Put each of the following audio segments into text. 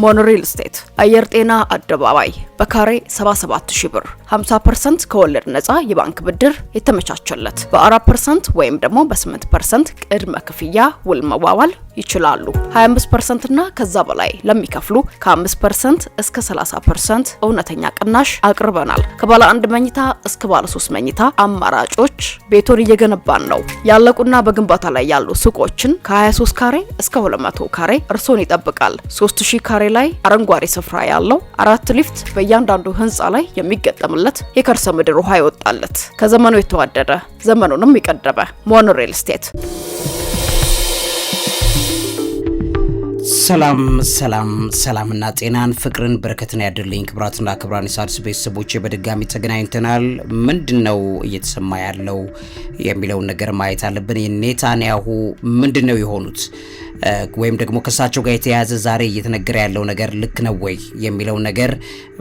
ሞኖሪል ስቴት አየር ጤና አደባባይ በካሬ 77000 ብር 50% ከወለድ ነፃ የባንክ ብድር የተመቻቸለት በ4% ወይም ደግሞ በ8% ቅድመ ክፍያ ውል መዋዋል ይችላሉ። 25% እና ከዛ በላይ ለሚከፍሉ ከ5% እስከ 30% እውነተኛ ቅናሽ አቅርበናል። ከባለ 1 መኝታ እስከ ባለ 3 መኝታ አማራጮች ቤቶን እየገነባን ነው። ያለቁና በግንባታ ላይ ያሉ ሱቆችን ከ23 ካሬ እስከ 200 ካሬ እርሶን ይጠብቃል። 3000 ካሬ ላይ አረንጓዴ ስፍራ ያለው 4 ሊፍት በእያንዳንዱ ህንፃ ላይ የሚገጠምለት የከርሰ ምድር ውሃ ይወጣለት ከዘመኑ የተዋደደ ዘመኑንም የቀደመ ሞኖሪል ስቴት። ሰላምና ጤናን ፍቅርን በረከትን ያድልኝ። ክብራትና ክብራን የሣድስ ቤተሰቦች በድጋሚ ተገናኝተናል። ምንድነው እየተሰማ ያለው የሚለውን ነገር ማየት አለብን። የኔታንያሁ ምንድነው የሆኑት ወይም ደግሞ ከሳቸው ጋር የተያያዘ ዛሬ እየተነገረ ያለው ነገር ልክ ነው ወይ የሚለው ነገር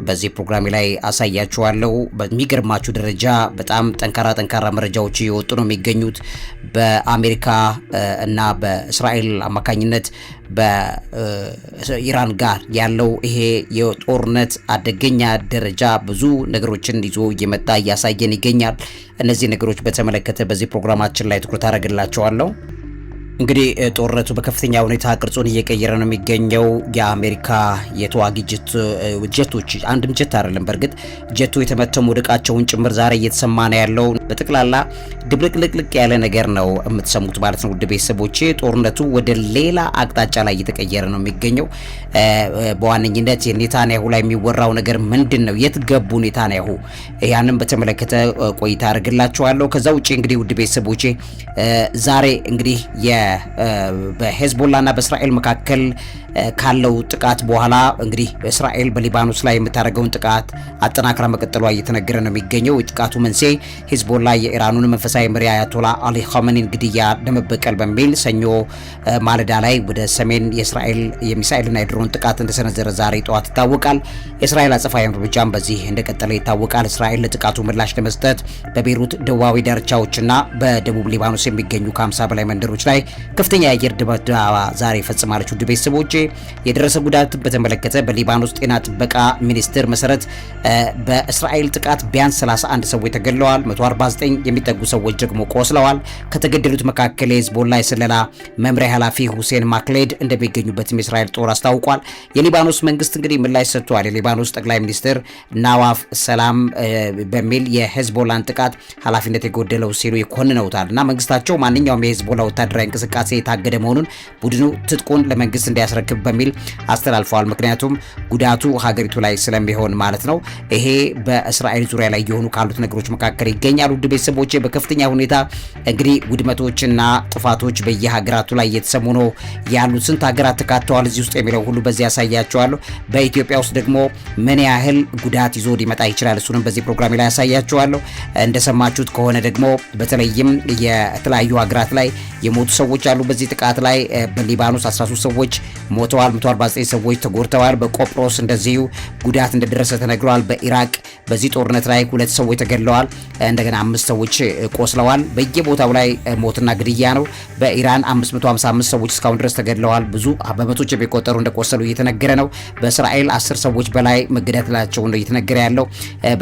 በዚህ ፕሮግራም ላይ አሳያችኋለሁ። በሚገርማችሁ ደረጃ በጣም ጠንካራ መረጃዎች እየወጡ ነው የሚገኙት። በአሜሪካ እና በእስራኤል አማካኝነት በኢራን ጋር ያለው ይሄ የጦርነት አደገኛ ደረጃ ብዙ ነገሮችን ይዞ እየመጣ እያሳየን ይገኛል። እነዚህ ነገሮች በተመለከተ በዚህ ፕሮግራማችን ላይ ትኩረት አደርግላችኋለሁ። እንግዲህ ጦርነቱ በከፍተኛ ሁኔታ ቅርጹን እየቀየረ ነው የሚገኘው። የአሜሪካ የተዋጊ ጀቶች አንድም ጀት አይደለም፣ በርግጥ ጀቱ የተመተሙ ወድቃቸውን ጭምር ዛሬ እየተሰማ ነው ያለው። በጠቅላላ ድብልቅልቅ ያለ ነገር ነው የምትሰሙት ማለት ነው። ውድ ቤተሰቦቼ ጦርነቱ ወደ ሌላ አቅጣጫ ላይ እየተቀየረ ነው የሚገኘው። በዋነኝነት የኔታንያሁ ላይ የሚወራው ነገር ምንድነው? የት ገቡ ኔታንያሁ? ያንን በተመለከተ ቆይታ አድርግላችኋለሁ። ከዛ ውጪ እንግዲህ ውድ ቤተሰቦቼ ዛሬ እንግዲህ በሄዝቦላና በእስራኤል መካከል ካለው ጥቃት በኋላ እንግዲህ እስራኤል በሊባኖስ ላይ የምታደርገውን ጥቃት አጠናክራ መቀጠሏ እየተነገረ ነው የሚገኘው። የጥቃቱ መንስኤ ሄዝቦላ የኢራኑን መንፈሳዊ መሪ አያቶላ አሊ ኻሜኒን ግድያ ለመበቀል በሚል ሰኞ ማለዳ ላይ ወደ ሰሜን የእስራኤል የሚሳኤልና የድሮን ጥቃት እንደሰነዘረ ዛሬ ጠዋት ይታወቃል። የእስራኤል አጸፋዊ እርምጃም በዚህ እንደቀጠለ ይታወቃል። እስራኤል ለጥቃቱ ምላሽ ለመስጠት በቤይሩት ደቡባዊ ዳርቻዎችና በደቡብ ሊባኖስ የሚገኙ ከ50 በላይ መንደሮች ላይ ከፍተኛ የአየር ድብደባ ዛሬ ፈጽማለች። ውድ ቤተሰቦቼ የደረሰ ጉዳት በተመለከተ በሊባኖስ ጤና ጥበቃ ሚኒስቴር መሰረት በእስራኤል ጥቃት ቢያንስ 31 ሰዎች ተገድለዋል፣ 149 የሚጠጉ ሰዎች ደግሞ ቆስለዋል። ከተገደሉት መካከል የሂዝቦላ የስለላ መምሪያ ኃላፊ ሁሴን ማክሌድ እንደሚገኙበት የእስራኤል ጦር አስታውቋል። የሊባኖስ መንግስት እንግዲህ ምላሽ ሰጥቷል። የሊባኖስ ጠቅላይ ሚኒስትር ናዋፍ ሰላም በሚል የሂዝቦላን ጥቃት ኃላፊነት የጎደለው ሲሉ ይኮንነውታል እና መንግስታቸው ማንኛውም የሂዝቦላ ወታደራዊ እንቅስቃሴ የታገደ መሆኑን ቡድኑ ትጥቁን ለመንግስት እንዲያስረክብ በሚል አስተላልፈዋል። ምክንያቱም ጉዳቱ ሀገሪቱ ላይ ስለሚሆን ማለት ነው። ይሄ በእስራኤል ዙሪያ ላይ የሆኑ ካሉት ነገሮች መካከል ይገኛሉ። ውድ ቤተሰቦቼ በከፍተኛ ሁኔታ እንግዲህ ውድመቶችና ጥፋቶች በየሀገራቱ ላይ እየተሰሙ ነው ያሉት። ስንት ሀገራት ተካተዋል እዚህ ውስጥ የሚለው ሁሉ በዚህ ያሳያቸዋለሁ። በኢትዮጵያ ውስጥ ደግሞ ምን ያህል ጉዳት ይዞ ሊመጣ ይችላል እሱንም በዚህ ፕሮግራም ላይ ያሳያቸዋለሁ። እንደሰማችሁት ከሆነ ደግሞ በተለይም የተለያዩ ሀገራት ላይ የሞቱ ሰዎች አሉ። በዚህ ጥቃት ላይ በሊባኖስ 13 ሰዎች ሞተዋል፣ 149 ሰዎች ተጎድተዋል። በቆጵሮስ እንደዚሁ ጉዳት እንደደረሰ ተነግሯል። በኢራቅ በዚህ ጦርነት ላይ 2 ሰዎች ተገድለዋል፣ እንደገና 5 ሰዎች ቆስለዋል። በየቦታው ላይ ሞትና ግድያ ነው። በኢራን 555 ሰዎች እስካሁን ድረስ ተገድለዋል። ብዙ በመቶዎች የሚቆጠሩ እንደቆሰሉ እየተነገረ ነው። በእስራኤል 10 ሰዎች በላይ መገደላቸው ነው እየተነገረ ያለው።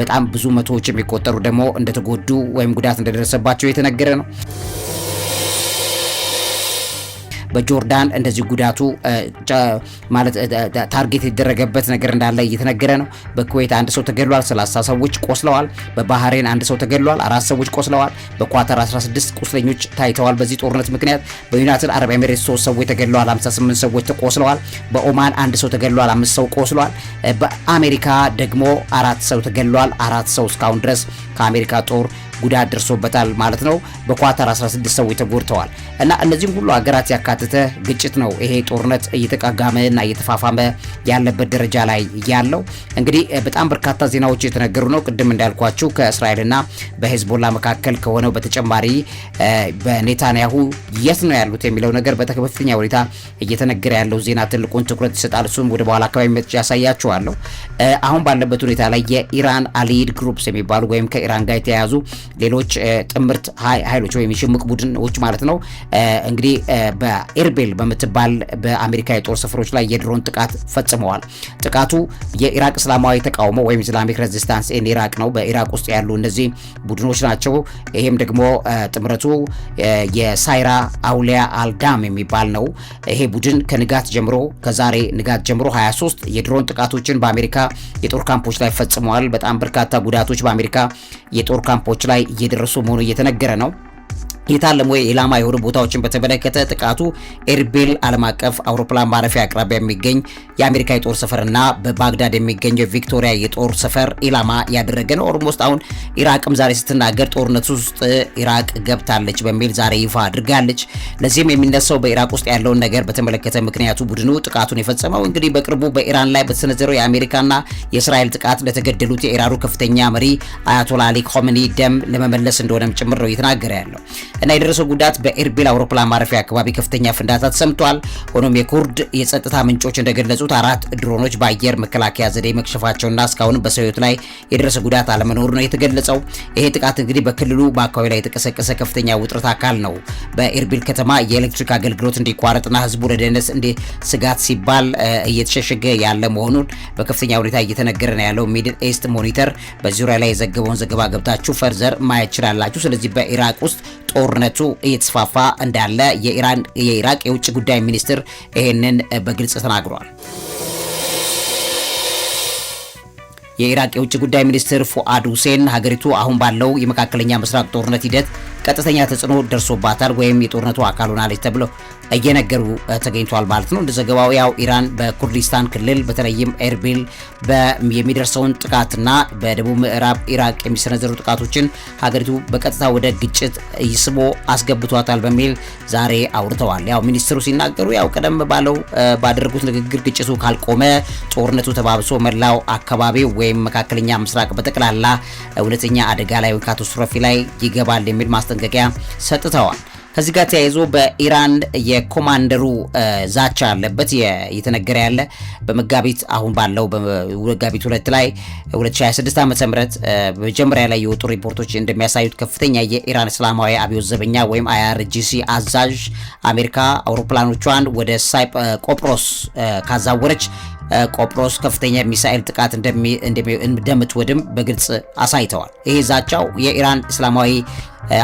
በጣም ብዙ መቶዎች የሚቆጠሩ ደግሞ እንደተጎዱ ወይም ጉዳት እንደደረሰባቸው እየተነገረ ነው። በጆርዳን እንደዚህ ጉዳቱ ማለት ታርጌት የተደረገበት ነገር እንዳለ እየተነገረ ነው። በኩዌት 1 ሰው ተገድሏል፣ 30 ሰዎች ቆስለዋል። በባህሬን 1 ሰው ተገድሏል፣ 4 ሰዎች ቆስለዋል። በኳታር 16 ቁስለኞች ታይተዋል በዚህ ጦርነት ምክንያት። በዩናይትድ አረብ ኤሚሬትስ 3 ሰዎች ተገድለዋል፣ 58 ሰዎች ተቆስለዋል። በኦማን 1 ሰው ተገድሏል፣ 5 ሰው ቆስለዋል። በአሜሪካ ደግሞ 4 ሰው ተገድሏል፣ 4 ሰው እስካሁን ድረስ ከአሜሪካ ጦር ጉዳት ደርሶበታል ማለት ነው። በኳታር 16 ሰዎች ተጎድተዋል እና እነዚህም ሁሉ ሀገራት ያካተተ ግጭት ነው። ይሄ ጦርነት እየተቃጋመና እየተፋፋመ ያለበት ደረጃ ላይ ያለው እንግዲህ በጣም በርካታ ዜናዎች የተነገሩ ነው። ቅድም እንዳልኳችሁ ከእስራኤልና በሂዝቦላ መካከል ከሆነው በተጨማሪ በኔታንያሁ የት ነው ያሉት የሚለው ነገር በከፍተኛ ሁኔታ እየተነገረ ያለው ዜና ትልቁን ትኩረት ይሰጣል። እሱም ወደ በኋላ አካባቢ መጥቻ ያሳያችኋለሁ። አሁን ባለበት ሁኔታ ላይ የኢራን አሊድ ግሩፕስ የሚባሉ ወይም ከኢራን ጋር የተያያዙ ሌሎች ጥምርት ኃይሎች ወይም የሽምቅ ቡድኖች ማለት ነው እንግዲህ በኤርቤል በምትባል በአሜሪካ የጦር ሰፈሮች ላይ የድሮን ጥቃት ፈጽመዋል። ጥቃቱ የኢራቅ እስላማዊ ተቃውሞ ወይም ኢስላሚክ ሬዚስታንስ ኢን ኢራቅ ነው። በኢራቅ ውስጥ ያሉ እነዚህ ቡድኖች ናቸው። ይሄም ደግሞ ጥምረቱ የሳይራ አውሊያ አልዳም የሚባል ነው። ይሄ ቡድን ከዛሬ ንጋት ጀምሮ 23 የድሮን ጥቃቶችን በአሜሪካ የጦር ካምፖች ላይ ፈጽመዋል። በጣም በርካታ ጉዳቶች በአሜሪካ የጦር ካምፖች ላይ እየደረሱ መሆኑ እየተነገረ ነው። የታለሙ ኢላማ የሆኑ ቦታዎችን በተመለከተ ጥቃቱ ኤርቤል ዓለም አቀፍ አውሮፕላን ማረፊያ አቅራቢያ የሚገኝ የአሜሪካ የጦር ሰፈርና በባግዳድ የሚገኘው ቪክቶሪያ የጦር ሰፈር ኢላማ ያደረገ ነው። ኦልሞስት አሁን ኢራቅም ዛሬ ስትናገር ጦርነቱ ውስጥ ኢራቅ ገብታለች በሚል ዛሬ ይፋ አድርጋለች። ለዚህም የሚነሳው በኢራቅ ውስጥ ያለውን ነገር በተመለከተ ምክንያቱ ቡድኑ ጥቃቱን የፈጸመው እንግዲህ በቅርቡ በኢራን ላይ በተሰነዘረው የአሜሪካና የእስራኤል ጥቃት ለተገደሉት የኢራኑ ከፍተኛ መሪ አያቶላ አሊ ኮሜኒ ደም ለመመለስ እንደሆነም ጭምር ነው እየተናገረ ያለው። እና የደረሰው ጉዳት በኤርቤል አውሮፕላን ማረፊያ አካባቢ ከፍተኛ ፍንዳታ ተሰምቷል። ሆኖም የኩርድ የጸጥታ ምንጮች እንደገለጹት 4 ድሮኖች በአየር መከላከያ ዘዴ መክሸፋቸውና እስካሁን በሰው ሕይወት ላይ የደረሰ ጉዳት አለመኖሩ ነው የተገለጸው። ይሄ ጥቃት እንግዲህ በክልሉ በአካባቢ ላይ የተቀሰቀሰ ከፍተኛ ውጥረት አካል ነው። በኤርቤል ከተማ የኤሌክትሪክ አገልግሎት እንዲቋረጥና ህዝቡ ለደህንነት ስጋት ሲባል እየተሸሸገ ያለ መሆኑን በከፍተኛ ሁኔታ እየተነገረ ነው ያለው። ሚድል ኢስት ሞኒተር በዙሪያ ላይ የዘገበውን ዘገባ ገብታችሁ ፈርዘር ማየት ይችላላችሁ። ስለዚህ በኢራቅ ውስጥ ጦርነቱ እየተስፋፋ እንዳለ የኢራቅ የውጭ ጉዳይ ሚኒስትር ይሄንን በግልጽ ተናግሯል። የኢራቅ የውጭ ጉዳይ ሚኒስትር ፉአድ ሁሴን ሀገሪቱ አሁን ባለው የመካከለኛ ምስራቅ ጦርነት ሂደት ቀጥተኛ ተጽዕኖ ደርሶባታል ወይም የጦርነቱ አካል ሆናለች ተብሎ እየነገሩ ተገኝቷል ማለት ነው። እንደዘገባው ያው ኢራን በኩርዲስታን ክልል በተለይም ኤርቢል የሚደርሰውን ጥቃትና በደቡብ ምዕራብ ኢራቅ የሚሰነዘሩ ጥቃቶችን ሀገሪቱ በቀጥታ ወደ ግጭት ይስቦ አስገብቷታል በሚል ዛሬ አውርተዋል። ያው ሚኒስትሩ ሲናገሩ ያው ቀደም ባለው ባደረጉት ንግግር ግጭቱ ካልቆመ ጦርነቱ ተባብሶ መላው አካባቢ ወይም መካከለኛ ምስራቅ በጠቅላላ እውነተኛ አደጋ ላይ ወይ ካታስትሮፊ ላይ ይገባል የሚል ማስጠንቀቂያ ሰጥተዋል። ከዚህ ጋር ተያይዞ በኢራን የኮማንደሩ ዛቻ አለበት እየተነገረ ያለ በመጋቢት አሁን ባለው በመጋቢት 2 ላይ 2026 ዓ.ም በመጀመሪያ ላይ የወጡ ሪፖርቶች እንደሚያሳዩት ከፍተኛ የኢራን እስላማዊ አብዮት ዘበኛ ወይም IRGC አዛዥ አሜሪካ አውሮፕላኖቿን ወደ ቆጵሮስ ካዛወረች ቆጵሮስ ከፍተኛ ሚሳኤል ጥቃት እንደምትወድም በግልጽ አሳይተዋል። ይሄ ዛቻው የኢራን እስላማዊ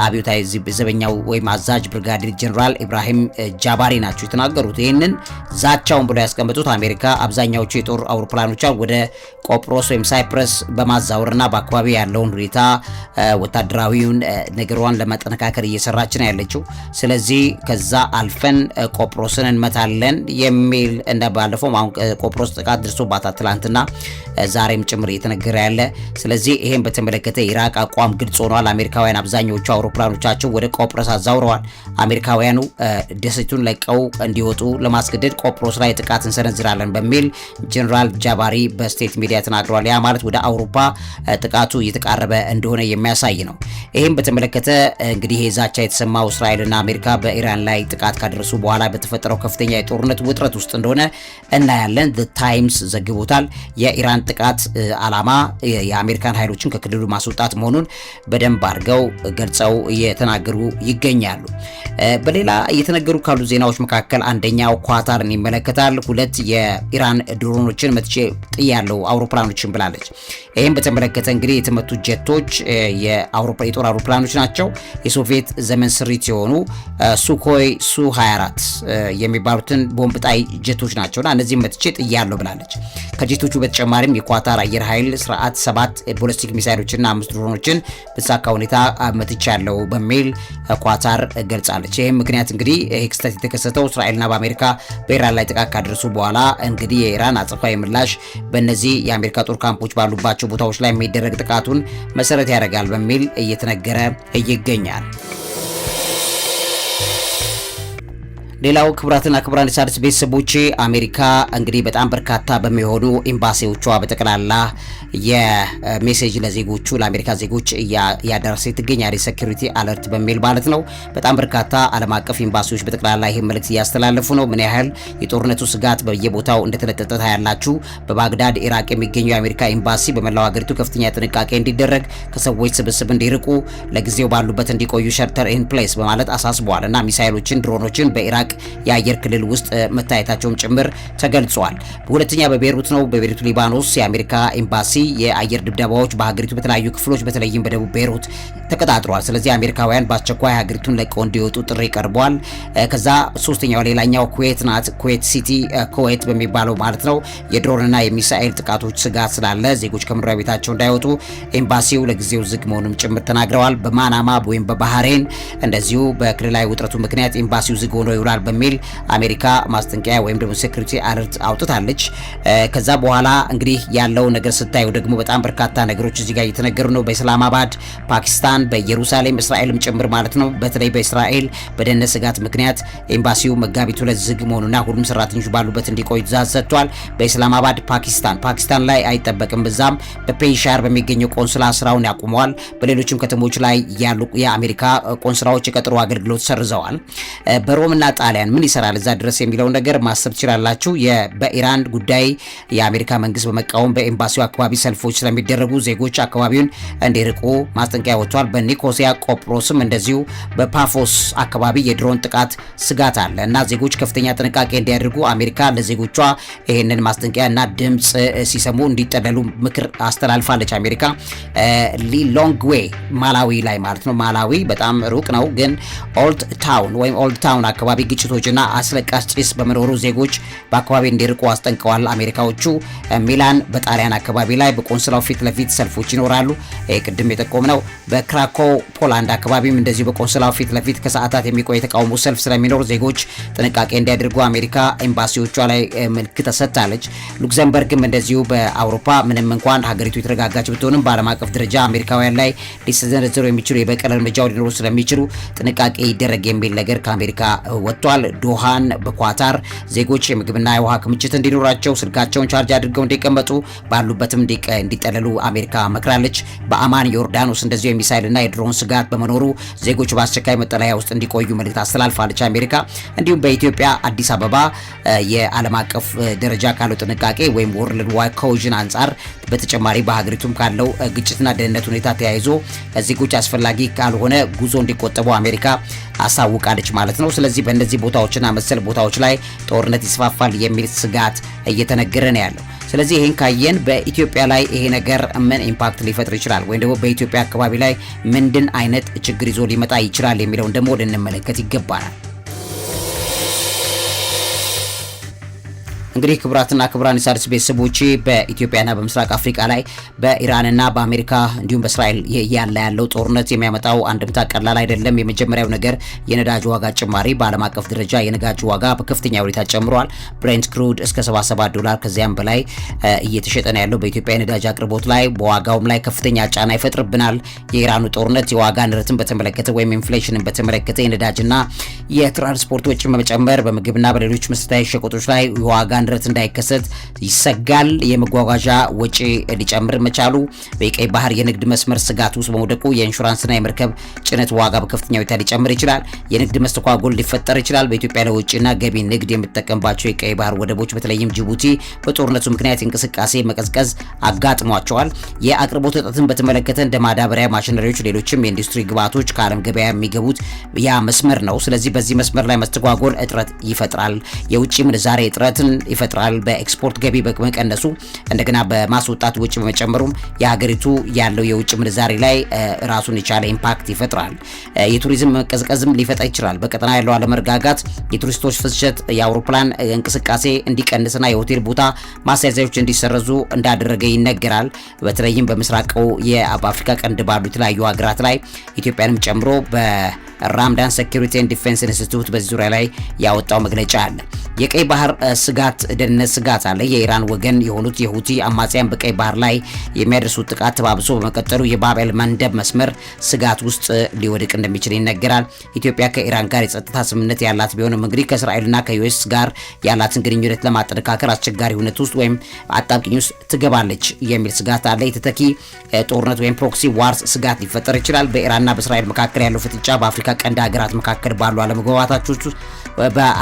አብዮታዊ ዘበኛው ወይም አዛዥ ብርጋዴር ጀነራል ኢብራሂም ጃባሪ ናቸው የተናገሩት። ይህንን ዛቻውን ብለው ያስቀመጡት አሜሪካ አብዛኛዎቹ የጦር አውሮፕላኖቿን ወደ ቆጵሮስ ወይም ሳይፕረስ በማዛወርና በአካባቢ ያለውን ሁኔታ ወታደራዊውን ነገሯን ለማጠናከር እየሰራች ነው ያለችው። ስለዚህ ከዛ አልፈን ቆጵሮስን እንመታለን የሚል እንደባለፈው አሁን ቆጵሮስ ጥቃት ደርሶባታል ትላንትና ዛሬም ጭምር እየተነገረ ያለ። ስለዚህ ይሄን በተመለከተ ኢራቅ አቋም ግልጽ ሆኗል። አሜሪካውያን አብዛኞቹ አውሮፕላኖቻቸው ወደ ቆጵሮስ አዛውረዋል። አሜሪካውያኑ ደሴቱን ለቀው እንዲወጡ ለማስገደድ ቆጵሮስ ላይ ጥቃት እንሰነዝራለን በሚል ጀነራል ጃባሪ በስቴት ሚዲያ ተናግረዋል። ያ ማለት ወደ አውሮፓ ጥቃቱ እየተቃረበ እንደሆነ የሚያሳይ ነው። ይሄን በተመለከተ እንግዲህ ዛቻ የተሰማው እስራኤልና አሜሪካ በኢራን ላይ ጥቃት ካደረሱ በኋላ በተፈጠረው ከፍተኛ የጦርነት ውጥረት ውስጥ እንደሆነ እናያለን። ዘ ታይምስ ዘግቦታል። የኢራን ጥቃት ዓላማ የአሜሪካን ኃይሎችን ከክልሉ ማስወጣት መሆኑን በደንብ አድርገው ገልጸው እየተናገሩ ይገኛሉ። በሌላ እየተነገሩ ካሉ ዜናዎች መካከል አንደኛው ኳታርን ይመለከታል። 2 የኢራን ድሮኖችን መትቼ ጥያለሁ አውሮፕላኖችን ብላለች። ይህም በተመለከተ እንግዲህ የተመቱ ጀቶች የጦር አውሮፕላኖች ናቸው። የሶቪየት ዘመን ስሪት የሆኑ ሱኮይ ሱ-24 የሚባሉትን ቦምብ ጣይ ጀቶች ናቸውና እነዚህ መትቼ ጥያለሁ ብላለች። ከጀቶቹ በተጨማሪም የኳታር አየር ኃይል ስርዓት 7 ቦሊስቲክ ሚሳይሎችና 5 ድሮኖችን በተሳካ ሁኔታ መትቻለሁ በሚል ኳታር ገልጻለች። ይህም ምክንያት እንግዲህ ይህ ክስተት የተከሰተው እስራኤልና በአሜሪካ በኢራን ላይ ጥቃት ካደረሱ በኋላ እንግዲህ የኢራን አጸፋዊ ምላሽ በእነዚህ የአሜሪካ ጦር ካምፖች ባሉባቸው ቦታዎች ላይ የሚደረግ ጥቃቱን መሰረት ያደርጋል በሚል እየተነገረ ይገኛል። ሌላው ክቡራትና ክቡራን የሣድስ ቤተሰቦቼ አሜሪካ እንግዲህ በጣም በርካታ በሚሆኑ ኤምባሲዎቿ በጠቅላላ የሜሴጅ ለዜጎቹ ለአሜሪካ ዜጎች ያደረሰ ትገኛለች። ሴኩሪቲ አለርት በሚል ማለት ነው። በጣም በርካታ ዓለም አቀፍ ኤምባሲዎች በጠቅላላ ይሄን መልእክት እያስተላለፉ ነው። ምን ያህል የጦርነቱ ስጋት በየቦታው እንደተለጠጠ ታያላችሁ። በባግዳድ ኢራቅ የሚገኘው የአሜሪካ ኤምባሲ በመላው ሀገሪቱ ከፍተኛ ጥንቃቄ እንዲደረግ፣ ከሰዎች ስብስብ እንዲርቁ፣ ለጊዜው ባሉበት እንዲቆዩ ሸልተር ኢን ፕሌስ በማለት አሳስበዋል እና ሚሳኤሎችን ድሮኖችን በኢራቅ የአየር ክልል ውስጥ መታየታቸውም ጭምር ተገልጿል። በሁለተኛ በቤይሩት ነው። በቤይሩት ሊባኖስ የአሜሪካ ኤምባሲ የአየር ድብደባዎች በሀገሪቱ በተለያዩ ክፍሎች በተለይም በደቡብ ቤይሩት ተቀጣጥሯል። ስለዚህ አሜሪካውያን በአስቸኳይ ሀገሪቱን ለቀው እንዲወጡ ጥሪ ቀርቧል። ከዛ ሶስተኛው ሌላኛው ኩዌት ናት። ኩዌት ሲቲ ኩዌት በሚባለው ማለት ነው የድሮንና የሚሳኤል ጥቃቶች ስጋት ስላለ ዜጎች ከመኖሪያ ቤታቸው እንዳይወጡ ኤምባሲው ለጊዜው ዝግ መሆኑን ጭምር ተናግረዋል። በማናማ ወይም በባህሬን እንደዚሁ በክልላዊ ውጥረቱ ምክንያት ኤምባሲው ዝግ ሆኖ ይውላል በሚል አሜሪካ ማስጠንቀቂያ ወይም ደግሞ ሴኩሪቲ አለርት አውጥታለች። ከዛ በኋላ እንግዲህ ያለው ነገር ስታዩ ደግሞ በጣም በርካታ ነገሮች እዚህ ጋር እየተነገሩ ነው። በኢስላማባድ ፓኪስታን፣ በኢየሩሳሌም እስራኤልም ጭምር ማለት ነው። በተለይ በእስራኤል በደህንነት ስጋት ምክንያት ኤምባሲው መጋቢት 2 ዝግ መሆኑና ሁሉም ሰራተኞች ባሉበት እንዲቆዩ ትዕዛዝ ሰጥቷል። በኢስላማባድ ፓኪስታን ላይ አይጠበቅም። በዛም በፔሻር በሚገኘው ቆንስላ ስራውን ያቁመዋል። በሌሎችም ከተሞች ላይ ያሉ የአሜሪካ ቆንስላዎች የቀጠሮ አገልግሎት ሰርዘዋል። በሮምና ጣሊያን ምን ይሰራል እዛ ድረስ የሚለው ነገር ማሰብ ትችላላችሁ። በኢራን ጉዳይ የአሜሪካ መንግስት በመቃወም በኤምባሲው አካባቢ ሰልፎች ስለሚደረጉ ዜጎች አካባቢውን እንዲርቁ ማስጠንቀቂያ ወጥቷል። በኒኮሲያ ቆጵሮስም እንደዚሁ በፓፎስ አካባቢ የድሮን ጥቃት ስጋት አለ እና ዜጎች ከፍተኛ ጥንቃቄ እንዲያደርጉ አሜሪካ ለዜጎቿ ይሄንን ማስጠንቀቂያ እና ድምጽ ሲሰሙ እንዲጠለሉ ምክር አስተላልፋለች። አሜሪካ ሊሎንግዌ ማላዊ ላይ ማለት ነው። ማላዊ በጣም ሩቅ ነው፣ ግን ኦልድ ታውን አካባቢ ግጭቶችና አስለቃሽ ጭስ በመኖሩ ዜጎች በአካባቢ እንዲርቁ አስጠንቀዋል አሜሪካዎቹ። ሚላን በጣሊያን አካባቢ ላይ በቆንስላው ፊት ለፊት ሰልፎች ይኖራሉ። ቅድም የጠቆምነው በክራኮ ፖላንድ አካባቢም እንደዚሁ በቆንስላው ፊት ለፊት ከሰዓታት የሚቆይ የተቃውሞ ሰልፍ ስለሚኖር ዜጎች ጥንቃቄ እንዲያደርጉ አሜሪካ ኤምባሲዎቿ ላይ ምልክት ሰጥታለች። ሉክዘምበርግም እንደዚሁ በአውሮፓ ምንም እንኳን ሀገሪቱ የተረጋጋች ብትሆንም በዓለም አቀፍ ደረጃ አሜሪካውያን ላይ ሊሰነዘሩ የሚችሉ የበቀል እርምጃዎች ሊኖሩ ስለሚችሉ ጥንቃቄ ይደረግ የሚል ነገር ከአሜሪካ ወጥቷል። ዶሃን በኳታር ዜጎች የምግብና የውሃ ክምችት እንዲኖራቸው ስልካቸውን ቻርጅ አድርገው እንዲቀመጡ ባሉበትም እንዲጠለሉ አሜሪካ መክራለች። በአማን ዮርዳኖስ እንደዚሁ የሚሳይልና የድሮን ስጋት በመኖሩ ዜጎች በአስቸኳይ መጠለያ ውስጥ እንዲቆዩ መልእክት አስተላልፋለች አሜሪካ። እንዲሁም በኢትዮጵያ አዲስ አበባ የዓለም አቀፍ ደረጃ ካለው ጥንቃቄ ወይም ወርልድ ዋይድ ኮዥን አንጻር በተጨማሪ በሀገሪቱም ካለው ግጭትና ደህንነት ሁኔታ ተያይዞ ዜጎች አስፈላጊ ካልሆነ ጉዞ እንዲቆጠቡ አሜሪካ አሳውቃለች ማለት ነው። ስለዚህ በእነዚህ ቦታዎችና መሰል ቦታዎች ላይ ጦርነት ይስፋፋል የሚል ስጋት እየተነገረ ነው ያለው። ስለዚህ ይሄን ካየን በኢትዮጵያ ላይ ይሄ ነገር ምን ኢምፓክት ሊፈጥር ይችላል ወይም ደግሞ በኢትዮጵያ አካባቢ ላይ ምንድን አይነት ችግር ይዞ ሊመጣ ይችላል የሚለውን ደግሞ ልንመለከት ይገባናል። እንግዲህ ክቡራትና ክቡራን የሣድስ ቤተሰቦቼ በኢትዮጵያና በምስራቅ አፍሪካ ላይ በኢራንና በአሜሪካ እንዲሁም በእስራኤል ያለው ጦርነት የሚያመጣው አንድምታ ቀላል አይደለም። የመጀመሪያው ነገር የነዳጅ ዋጋ ጭማሪ። በዓለም አቀፍ ደረጃ የነዳጅ ዋጋ በከፍተኛ ሁኔታ ጨምሯል። ብሬንት ክሩድ እስከ $77 ከዚያም በላይ እየተሸጠ ነው ያለው። በኢትዮጵያ የነዳጅ አቅርቦት ላይ በዋጋውም ላይ ከፍተኛ ጫና ይፈጥርብናል። የኢራኑ ጦርነት የዋጋ ንረትን በተመለከተ ወይም ኢንፍሌሽንን በተመለከተ የነዳጅና የትራንስፖርት ወጪ መጨመር በምግብና በሌሎች መሰረታዊ ሸቀጦች ላይ የዋጋ ንረት እንዳይከሰት ይሰጋል። የመጓጓዣ ወጪ ሊጨምር መቻሉ በቀይ ባህር የንግድ መስመር ስጋት ውስጥ በመውደቁ የኢንሹራንስና የመርከብ ጭነት ዋጋ በከፍተኛ ሁኔታ ሊጨምር ይችላል። የንግድ መስተጓጎል ሊፈጠር ይችላል። በኢትዮጵያ ለውጭና ገቢ ንግድ የምትጠቀምባቸው የቀይ ባህር ወደቦች በተለይም ጅቡቲ በጦርነቱ ምክንያት እንቅስቃሴ መቀዝቀዝ አጋጥሟቸዋል። የአቅርቦት እጥረትን በተመለከተ እንደ ማዳበሪያ፣ ማሽነሪዎች፣ ሌሎችም የኢንዱስትሪ ግብዓቶች ከዓለም ገበያ የሚገቡት ያ መስመር ነው። ስለዚህ በዚህ መስመር ላይ መስተጓጎል እጥረት ይፈጥራል። የውጭ ምንዛሬ እጥረትን ይፈጥራል። በኤክስፖርት ገቢ በመቀነሱ እንደገና በማስወጣት ወጪ በመጨመሩም የሀገሪቱ ያለው የውጭ ምንዛሬ ላይ ራሱን የቻለ ኢምፓክት ይፈጥራል። የቱሪዝም መቀዝቀዝም ሊፈጠር ይችላል። በቀጠና ያለው አለመረጋጋት የቱሪስቶች ፍሰት፣ የአውሮፕላን እንቅስቃሴ እንዲቀንስና የሆቴል ቦታ ማስያዣዎች እንዲሰረዙ እንዳደረገ ይነገራል። በተለይም በምስራቁ የአፍሪካ ቀንድ ባሉ የተለያዩ ሀገራት ላይ ኢትዮጵያንም ጨምሮ ራምዳን ሴኩሪቲ ኤንድ ዲፌንስ ኢንስቲትዩት በዚህ ዙሪያ ላይ ያወጣው መግለጫ አለ። የቀይ ባህር ስጋት ደህንነት ስጋት አለ። የኢራን ወገን የሆኑት የሁቲ አማጽያን በቀይ ባህር ላይ የሚያደርሱት ጥቃት ተባብሶ በመቀጠሉ የባቤል መንደብ መስመር ስጋት ውስጥ ሊወድቅ እንደሚችል ይነገራል። ኢትዮጵያ ከኢራን ጋር የጸጥታ ስምምነት ያላት ቢሆንም እንግዲህ ከእስራኤልና ከዩኤስ ጋር ያላትን ግንኙነት ለማጠናከር አስቸጋሪ ሁኔታ ውስጥ ወይም አጣብቂኝ ውስጥ ትገባለች የሚል ስጋት አለ። የተተኪ ጦርነት ወይም ፕሮክሲ ዋርስ ስጋት ሊፈጠር ይችላል። በኢራንና በእስራኤል መካከል ያለው ፍጥጫ በአፍሪካ ቀንድ ሀገራት መካከል ባሉ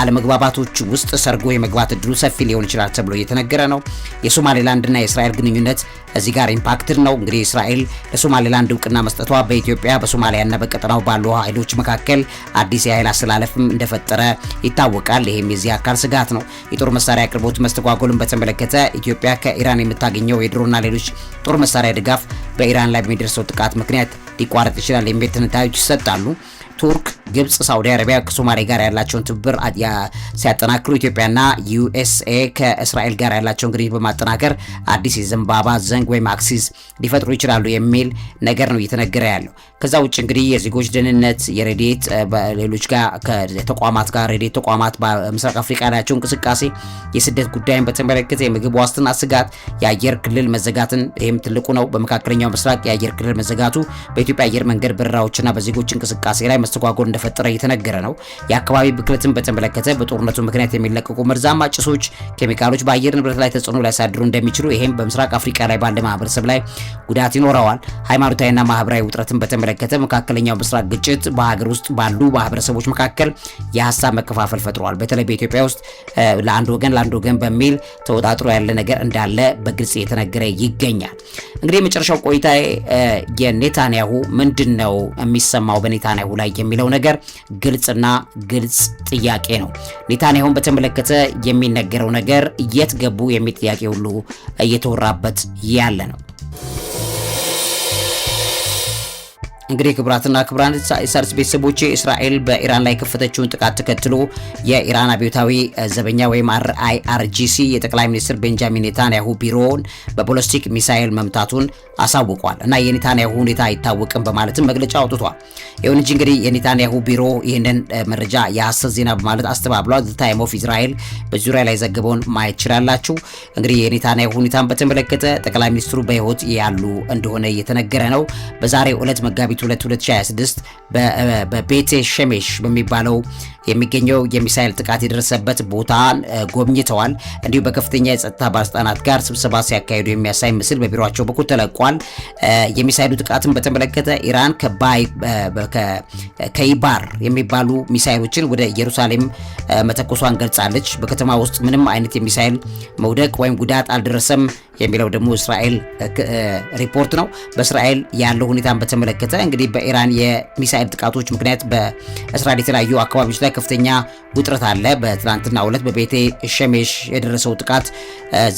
አለመግባባቶች ውስጥ ሰርጎ የመግባት እድሉ ሰፊ ሊሆን ይችላል ተብሎ እየተነገረ ነው። የሶማሌላንድና የእስራኤል ግንኙነት እዚህ ጋር ኢምፓክትድ ነው። እንግዲህ እስራኤል ለሶማሌላንድ እውቅና መስጠቷ በኢትዮጵያ በሶማሊያና በቀጠናው ባሉ ኃይሎች መካከል አዲስ የኃይል አስተላለፍም እንደፈጠረ ይታወቃል። ይሄም የዚህ አካል ስጋት ነው። የጦር መሳሪያ አቅርቦት መስተጓጎልን በተመለከተ ኢትዮጵያ ከኢራን የምታገኘው የድሮና ሌሎች ጦር መሳሪያ ድጋፍ በኢራን ላይ በሚደርሰው ጥቃት ምክንያት ሊቋረጥ ይችላል የሚል ትንታኔዎች ይሰጣሉ። ቱርክ፣ ግብጽ፣ ሳውዲ አረቢያ ከሶማሌ ጋር ያላቸውን ትብብር ሲያጠናክሩ ኢትዮጵያና ዩኤስኤ ከእስራኤል ጋር ያላቸውን ግንኙነት በማጠናከር አዲስ የዘንባባ ዘንግ ወይም አክሲስ ሊፈጥሩ ይችላሉ የሚል ነገር ነው እየተነገረ ያለው። ከዛ ውጭ እንግዲህ የዜጎች ደህንነት፣ የሬዲት ሌሎች ጋር ከተቋማት ጋር ሬዲት ተቋማት በምስራቅ አፍሪካ ያላቸው እንቅስቃሴ፣ የስደት ጉዳይን በተመለከተ የምግብ ዋስትና ስጋት፣ የአየር ክልል መዘጋትን ይህም ትልቁ ነው። በመካከለኛው ምስራቅ የአየር ክልል መዘጋቱ በኢትዮጵያ አየር መንገድ በረራዎችና በዜጎች እንቅስቃሴ ላይ መስተጓጎል እንደፈጠረ እየተነገረ ነው። የአካባቢ ብክለትን በተመለከተ በጦርነቱ ምክንያት የሚለቀቁ መርዛማ ጭሶች፣ ኬሚካሎች በአየር ንብረት ላይ ተጽዕኖ ሊያሳድሩ እንደሚችሉ ይሄም በምስራቅ አፍሪካ ላይ ባለ ማህበረሰብ ላይ ጉዳት ይኖረዋል። ሃይማኖታዊና ማህበራዊ ውጥረትን በተመለከተ መካከለኛው ምስራቅ ግጭት በሀገር ውስጥ ባሉ ማህበረሰቦች መካከል የሀሳብ መከፋፈል ፈጥሯል። በተለይ በኢትዮጵያ ውስጥ ለአንድ ወገን በሚል ተወጣጥሮ ያለ ነገር እንዳለ በግልጽ እየተነገረ ይገኛል። እንግዲህ የመጨረሻው ቆይታ የኔታንያሁ ምንድነው የሚሰማው በኔታንያሁ ላይ የሚለው ነገር ግልጽ ጥያቄ ነው። ኔታንያሁን በተመለከተ የሚነገረው ነገር የት ገቡ የሚል ጥያቄ ሁሉ እየተወራበት ያለ ነው። እንግዲህ ክቡራትና ክቡራን ሳርስ ቤተሰቦች እስራኤል በኢራን ላይ ከፈተችውን ጥቃት ተከትሎ የኢራን አብዮታዊ ዘበኛ ወይም IRGC የጠቅላይ ሚኒስትር ቤንጃሚን ኔታንያሁ ቢሮውን በቦሊስቲክ ሚሳኤል መምታቱን አሳውቋል እና የኔታንያሁ ሁኔታ አይታወቅም በማለትም መግለጫ አውጥቷል። ይሁን እንጂ እንግዲህ የኔታንያሁ ቢሮ ይህንን መረጃ የሐሰት ዜና በማለት አስተባብሏል። ዘ ታይም ኦፍ እስራኤል በዙሪያ ላይ ዘገበውን ማየት ይችላላችሁ። እንግዲህ የኔታንያሁ ሁኔታን በተመለከተ ጠቅላይ ሚኒስትሩ በህይወት ያሉ እንደሆነ እየተነገረ ነው። በዛሬው ዕለት መጋቢት 2026 በቤቴ ሸሜሽ በሚባለው የሚገኘው የሚሳኤል ጥቃት የደረሰበት ቦታን ጎብኝተዋል። እንዲሁ በከፍተኛ የጸጥታ ባለስልጣናት ጋር ስብሰባ ሲያካሂዱ የሚያሳይ ምስል በቢሮአቸው በኩል ተለቋል። የሚሳኤሉ ጥቃትን በተመለከተ ኢራን ከይባር የሚባሉ ሚሳኤሎችን ወደ ኢየሩሳሌም መተኮሷን ገልጻለች። በከተማ ውስጥ ምንም አይነት የሚሳኤል መውደቅ ወይም ጉዳት አልደረሰም የሚለው ደግሞ እስራኤል ሪፖርት ነው። በእስራኤል ያለው ሁኔታን በተመለከተ እንግዲህ በኢራን የሚሳኤል ጥቃቶች ምክንያት በእስራኤል የተለያዩ አካባቢዎች ላይ ከፍተኛ ውጥረት አለ። በትናንትናው ዕለት በቤቴ ሸሜሽ የደረሰው ጥቃት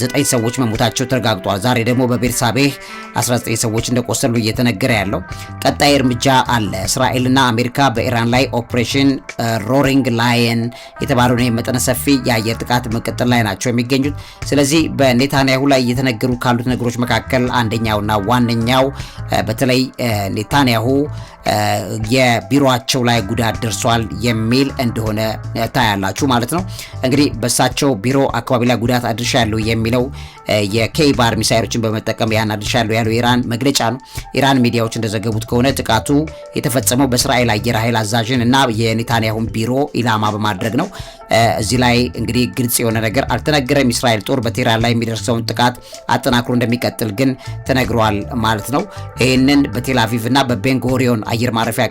9 ሰዎች መሞታቸው ተረጋግጧል። ዛሬ ደግሞ በቤርሳቤህ 19 ሰዎች እንደቆሰሉ እየተነገረ ያለው ቀጣይ እርምጃ አለ። እስራኤልና አሜሪካ በኢራን ላይ ኦፕሬሽን ሮሪንግ ላየን የተባለውን መጠነ ሰፊ የአየር ጥቃት መቀጠል ላይ ናቸው የሚገኙት። ስለዚህ በኔታንያሁ ላይ እየተነገሩ ካሉት ነገሮች መካከል አንደኛውና ዋነኛው በተለይ ኔታንያሁ የቢሮአቸው ላይ ጉዳት ደርሷል የሚል እንደሆነ ታያላችሁ ማለት ነው። እንግዲህ በሳቸው ቢሮ አካባቢ ላይ ጉዳት አድርሻለሁ የሚለው የኬይባር ሚሳኤሎችን በመጠቀም ያን አድርሻለሁ ያለው ኢራን መግለጫ ነው። ኢራን ሚዲያዎች እንደዘገቡት ከሆነ ጥቃቱ የተፈጸመው በእስራኤል አየር ኃይል አዛዥን እና የኔታንያሁን ቢሮ ኢላማ በማድረግ ነው። እዚህ ላይ እንግዲህ ግልጽ የሆነ ነገር አልተነገረም። እስራኤል ጦር በቴህራን ላይ የሚደርሰውን ጥቃት አጠናክሮ እንደሚቀጥል ግን ተነግሯል ማለት ነው። ይህንን በቴል አቪቭ እና በቤንጎሪዮን አየር ማረፊያ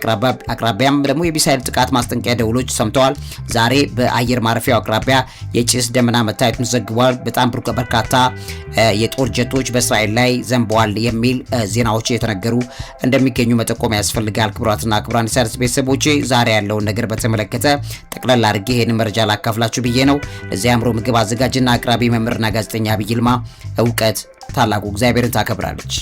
አቅራቢያም ደግሞ የሚሳኤል ጥቃት ማስጠንቀቂያ ደውሎች ሰምተዋል። ዛሬ በአየር ማረፊያው አቅራቢያ የጭስ ደመና መታየቱን ዘግቧል። በጣም በርካታ የጦር ጀቶች በእስራኤል ላይ ዘንበዋል የሚል ዜናዎች የተነገሩ እንደሚገኙ መጠቆም ያስፈልጋል። ክቡራትና ክቡራን ሳርስ ቤተሰቦቼ ዛሬ ያለውን ነገር በተመለከተ ጠቅላላ አድርጌ ይህንን መረጃ ላካፍላችሁ ብዬ ነው። ለዚህ አእምሮ ምግብ አዘጋጅና አቅራቢ መምህርና ጋዜጠኛ ዐቢይ ይልማ። እውቀት ታላቁ እግዚአብሔርን ታከብራለች።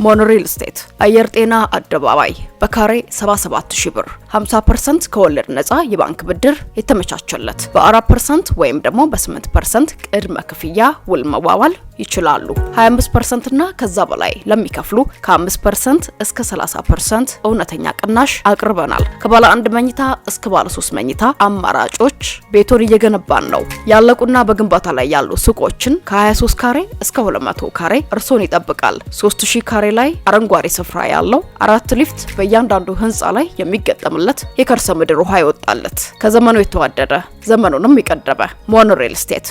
ሞኖሪል ስቴት አየር ጤና አደባባይ በካሬ 77000 ብር 50% ከወለድ ነፃ የባንክ ብድር የተመቻቸለት በ4% ወይም ደግሞ በ8% ቅድመ ክፍያ ውል መዋዋል ይችላሉ። 25% እና ከዛ በላይ ለሚከፍሉ ከ5% እስከ 30% እውነተኛ ቅናሽ አቅርበናል። ከባለ 1 መኝታ እስከ ባለ 3 መኝታ አማራጮች ቤቶን እየገነባን ነው። ያለቁና በግንባታ ላይ ያሉ ሱቆችን ከ23 ካሬ እስከ 200 ካሬ እርሶን ይጠብቃል። 3000 ካሬ ላይ አረንጓዴ ስፍራ ያለው 4 ሊፍት በእያንዳንዱ ህንፃ ላይ የሚገጠምለት የከርሰ ምድር ውሃ ይወጣለት ከዘመኑ የተዋደደ ዘመኑንም የቀደመ ሞኖ ሪል ስቴት